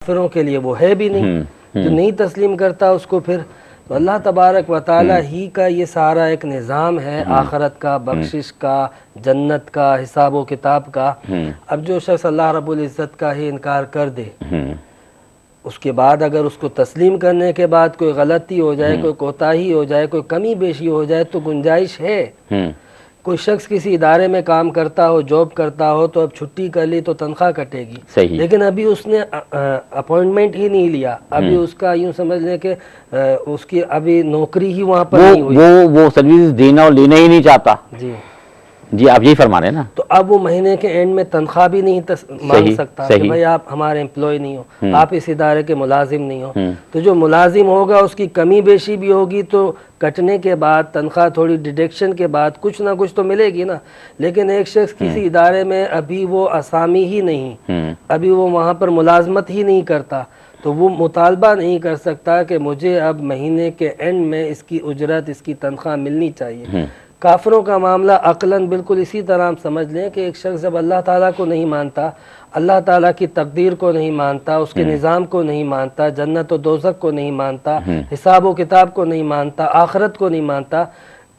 کافروں کے لیے وہ ہے بھی نہیں، جو نہیں تسلیم کرتا اس کو پھر اللہ تبارک و تعالی ہی کا یہ سارا ایک نظام ہے، آخرت کا، بخشش کا، جنت کا، حساب و کتاب کا۔ اب جو شخص اللہ رب العزت کا ہی انکار کر دے، اس کے بعد اگر اس کو تسلیم کرنے کے بعد کوئی غلطی ہو جائے، کوئی کوتاہی ہو جائے، کوئی کمی بیشی ہو جائے تو گنجائش ہے۔ کوئی شخص کسی ادارے میں کام کرتا ہو، جاب کرتا ہو، تو اب چھٹی کر لی تو تنخواہ کٹے گی، لیکن ابھی اس نے اپوائنٹمنٹ ہی نہیں لیا، ابھی اس کا یوں سمجھ لیں کہ اس کی ابھی نوکری ہی وہاں پر نہیں ہوئی، وہ سروس دینا اور لینا ہی نہیں چاہتا۔ جی آپ یہی فرما رہے ہیں نا؟ تو اب وہ مہینے کے اینڈ میں تنخواہ بھی نہیں مانگ سکتا کہ بھائی آپ ہمارے امپلائی نہیں ہو، آپ اس ادارے کے ملازم نہیں ہو۔ تو جو ملازم ہوگا اس کی کمی بیشی بھی ہوگی تو کٹنے کے بعد، تنخواہ تھوڑی ڈیڈکشن کے بعد کچھ نہ کچھ تو ملے گی نا۔ لیکن ایک شخص کسی ادارے میں ابھی وہ اسامی ہی نہیں، ابھی وہ وہاں پر ملازمت ہی نہیں کرتا، تو وہ مطالبہ نہیں کر سکتا کہ مجھے اب مہینے کے اینڈ میں اس کی اجرت، اس کی تنخواہ ملنی چاہیے۔ کافروں کا معاملہ عقلاً بالکل اسی طرح ہم سمجھ لیں کہ ایک شخص جب اللہ تعالیٰ کو نہیں مانتا، اللہ تعالیٰ کی تقدیر کو نہیں مانتا، اس کے نظام کو نہیں مانتا، جنت و دوزخ کو نہیں مانتا، حساب و کتاب کو نہیں مانتا، آخرت کو نہیں مانتا،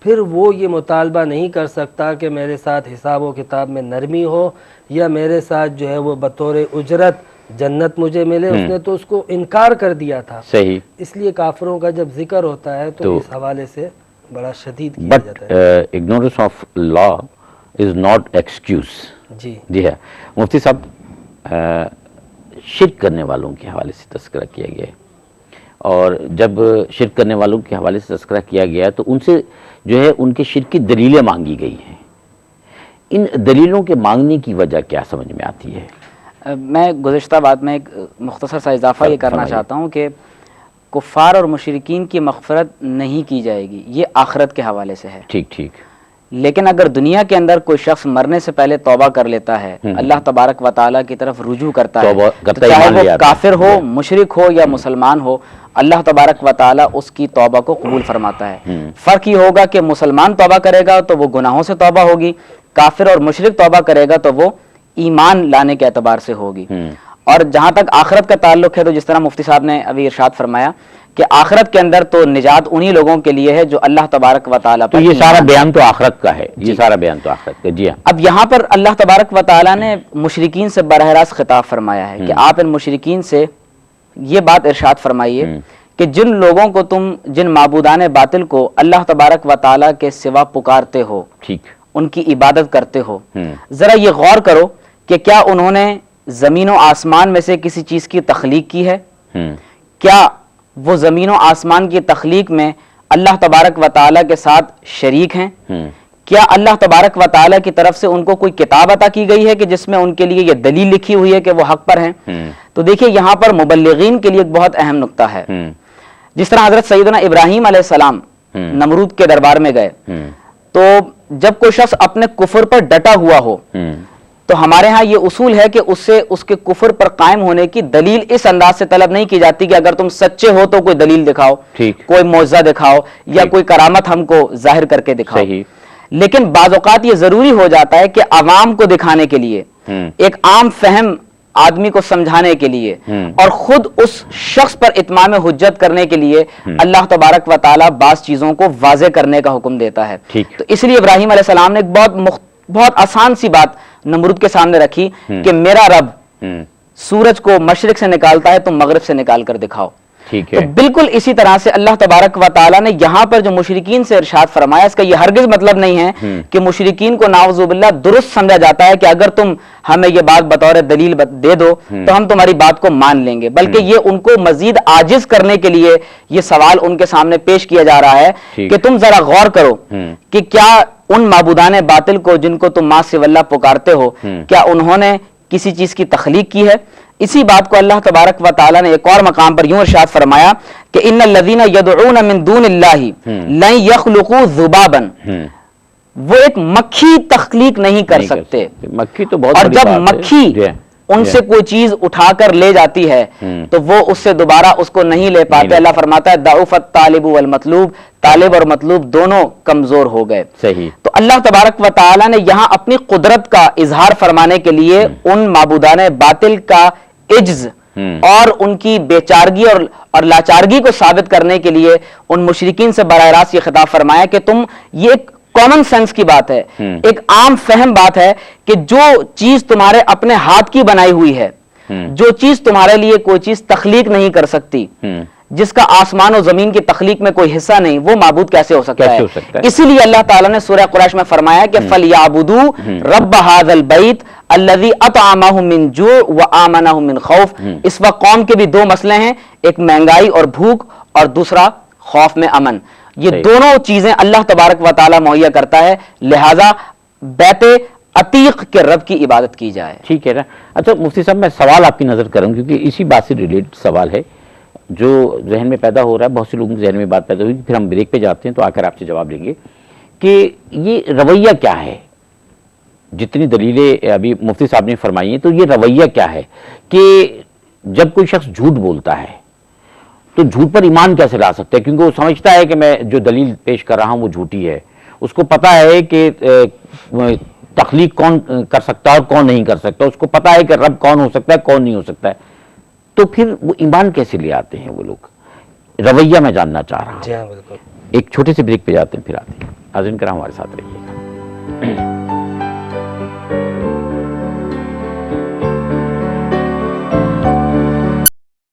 پھر وہ یہ مطالبہ نہیں کر سکتا کہ میرے ساتھ حساب و کتاب میں نرمی ہو، یا میرے ساتھ جو ہے وہ بطور اجرت جنت مجھے ملے۔ اس نے تو اس کو انکار کر دیا تھا۔ صحیح۔ اس لیے کافروں کا جب ذکر ہوتا ہے تو اس حوالے سے بڑا شدید کیا جاتا ہے۔ But ignorance of law is not excuse. جی ہے مفتی صاحب، شرک کرنے والوں کے حوالے سے تذکرہ کیا گیا ہے، اور جب شرک کرنے والوں کے حوالے سے تذکرہ کیا گیا ہے تو ان سے جو ہے ان کے شرک کی دلیلیں مانگی گئی ہیں۔ ان دلیلوں کے مانگنے کی وجہ کیا سمجھ میں آتی ہے؟ میں گزشتہ بات میں ایک مختصر سا اضافہ یہ کرنا چاہتا ہوں کہ کفار اور مشرکین کی مغفرت نہیں کی جائے گی، یہ آخرت کے حوالے سے ہے۔ ٹھیک ٹھیک۔ لیکن اگر دنیا کے اندر کوئی شخص مرنے سے پہلے توبہ کر لیتا ہے، اللہ تبارک و تعالیٰ کی طرف رجوع کرتا ہے، چاہے وہ کافر ہو، مشرک ہو یا مسلمان ہو، اللہ تبارک و تعالیٰ اس کی توبہ کو قبول فرماتا ہے۔ فرق یہ ہوگا کہ مسلمان توبہ کرے گا تو وہ گناہوں سے توبہ ہوگی، کافر اور مشرک توبہ کرے گا تو وہ ایمان لانے کے اعتبار سے ہوگی۔ اور جہاں تک آخرت کا تعلق ہے تو جس طرح مفتی صاحب نے ابھی ارشاد فرمایا کہ آخرت کے اندر تو نجات انہی لوگوں کے لیے ہے جو اللہ تبارک و تعالیٰ پر، تو یہ سارا بیان تو آخرت کا ہے، یہ سارا بیان تو آخرت کا۔ جی ہاں۔ اب یہاں پر اللہ تبارک و تعالیٰ نے مشرکین سے براہ راست خطاب فرمایا ہے کہ آپ ان مشرکین سے یہ بات ارشاد فرمائیے کہ جن لوگوں کو تم، جن معبودان باطل کو اللہ تبارک و تعالیٰ کے سوا پکارتے ہو، ٹھیک، ان کی عبادت کرتے ہو، ذرا یہ غور کرو کہ کیا انہوں نے زمین و آسمان میں سے کسی چیز کی تخلیق کی ہے؟ کیا وہ زمین و آسمان کی تخلیق میں اللہ تبارک و تعالیٰ کے ساتھ شریک ہیں؟ کیا اللہ تبارک و تعالیٰ کی طرف سے ان کو کوئی کتاب عطا کی گئی ہے کہ جس میں ان کے لیے یہ دلیل لکھی ہوئی ہے کہ وہ حق پر ہیں؟ تو دیکھیے یہاں پر مبلغین کے لیے ایک بہت اہم نقطہ ہے۔ جس طرح حضرت سیدنا ابراہیم علیہ السلام نمرود کے دربار میں گئے، تو جب کوئی شخص اپنے کفر پر ڈٹا ہوا ہو تو ہمارے ہاں یہ اصول ہے کہ اس سے اس کے کفر پر قائم ہونے کی دلیل اس انداز سے طلب نہیں کی جاتی کہ اگر تم سچے ہو تو کوئی دلیل دکھاؤ، کوئی معجزہ دکھاؤ، یا کوئی کرامت ہم کو ظاہر کر کے دکھاؤ۔ لیکن بعض اوقات یہ ضروری ہو جاتا ہے کہ عوام کو دکھانے کے لیے، ایک عام فہم آدمی کو سمجھانے کے لیے، اور خود اس شخص پر اتمام حجت کرنے کے لیے اللہ تبارک و تعالیٰ بعض چیزوں کو واضح کرنے کا حکم دیتا ہے۔ تو اس لیے ابراہیم علیہ السلام نے ایک بہت آسان سی بات نمرود کے سامنے رکھی کہ میرا رب سورج کو مشرق سے نکالتا ہے تم مغرب سے نکال کر دکھاؤ۔ تو بالکل اسی طرح سے اللہ تبارک و تعالیٰ نے یہاں پر جو مشرکین سے ارشاد فرمایا، اس کا یہ ہرگز مطلب نہیں ہے کہ مشرکین کو نعوذ باللہ درست سمجھا جاتا ہے کہ اگر تم ہمیں یہ بات بطور دلیل دے دو تو ہم تمہاری بات کو مان لیں گے، بلکہ یہ ان کو مزید عاجز کرنے کے لیے یہ سوال ان کے سامنے پیش کیا جا رہا ہے کہ تم ذرا غور کرو کہ کیا ان معبودان باطل کو جن کو تم ما سوی اللہ پکارتے ہو، کیا انہوں نے کسی چیز کی تخلیق کی ہے؟ اسی بات کو اللہ تبارک و تعالیٰ نے ایک اور مقام پر یوں ارشاد فرمایا کہ ان الذین یدعون من دون اللہ لن یخلقوا ذبابا، وہ ایک مکھی تخلیق نہیں کر سکتے۔ مکھی تو بہت، اور جب مکھی ان سے کوئی چیز اٹھا کر لے جاتی ہے تو وہ اس سے دوبارہ اس کو نہیں لے پاتے۔ اللہ فرماتا ہے ضعف الطالب والمطلوب، طالب اور مطلوب دونوں کمزور ہو گئے۔ صحیح۔ تو اللہ تبارک و تعالیٰ نے یہاں اپنی قدرت کا اظہار فرمانے کے لیے ان معبودان باطل کا عجز اور ان کی بیچارگی اور لاچارگی کو ثابت کرنے کے لیے ان مشرکین سے براہ راست یہ خطاب فرمایا کہ تم، یہ ایک کامن سینس کی بات ہے، ایک عام فہم بات ہے کہ جو چیز تمہارے اپنے ہاتھ کی بنائی ہوئی ہے، جو چیز تمہارے لیے کوئی چیز تخلیق نہیں کر سکتی، جس کا آسمان و زمین کی تخلیق میں کوئی حصہ نہیں، وہ معبود کیسے ہو سکتا ہے؟ اسی لیے اللہ تعالیٰ نے سورہ قریش میں فرمایا کہ فَلْيَعْبُدُوا رَبَّ هَذَا الْبَيْتِ الَّذِي أَطْعَمَهُم مِّن جُوعٍ وَآمَنَهُم مِّن خَوْفٍ۔ اس وقت قوم کے بھی دو مسئلے ہیں، ایک مہنگائی اور بھوک، اور دوسرا خوف میں امن۔ یہ دونوں چیزیں اللہ تبارک و تعالیٰ مہیا کرتا ہے، لہٰذا بیت عتیق کے رب کی عبادت کی جائے۔ ٹھیک ہے نا۔ اچھا مفتی صاحب، میں سوال آپ کی نظر کروں کیونکہ اسی بات سے ریلیٹڈ سوال ہے جو ذہن میں پیدا ہو رہا ہے، بہت سے لوگوں کے ذہن میں بات پیدا ہوئی، پھر ہم بریک پہ جاتے ہیں تو آ کر آپ سے جواب لیں گے کہ یہ رویہ کیا ہے؟ جتنی دلیلیں ابھی مفتی صاحب نے فرمائی ہیں تو یہ رویہ کیا ہے کہ جب کوئی شخص جھوٹ بولتا ہے تو جھوٹ پر ایمان کیسے لا سکتا ہے؟ کیونکہ وہ سمجھتا ہے کہ میں جو دلیل پیش کر رہا ہوں وہ جھوٹی ہے، اس کو پتا ہے کہ تخلیق کون کر سکتا ہے اور کون نہیں کر سکتا، اس کو پتا ہے کہ رب کون ہو سکتا ہے کون نہیں ہو سکتا ہے، تو پھر وہ ایمان کیسے لے آتے ہیں وہ لوگ؟ رویہ میں جاننا چاہ رہا ہوں۔ جی ہاں بالکل۔ ایک چھوٹے سے بریک پہ جاتے ہیں پھر آتے ہیں۔ ناظرین کرام ہمارے ساتھ رہیے گا۔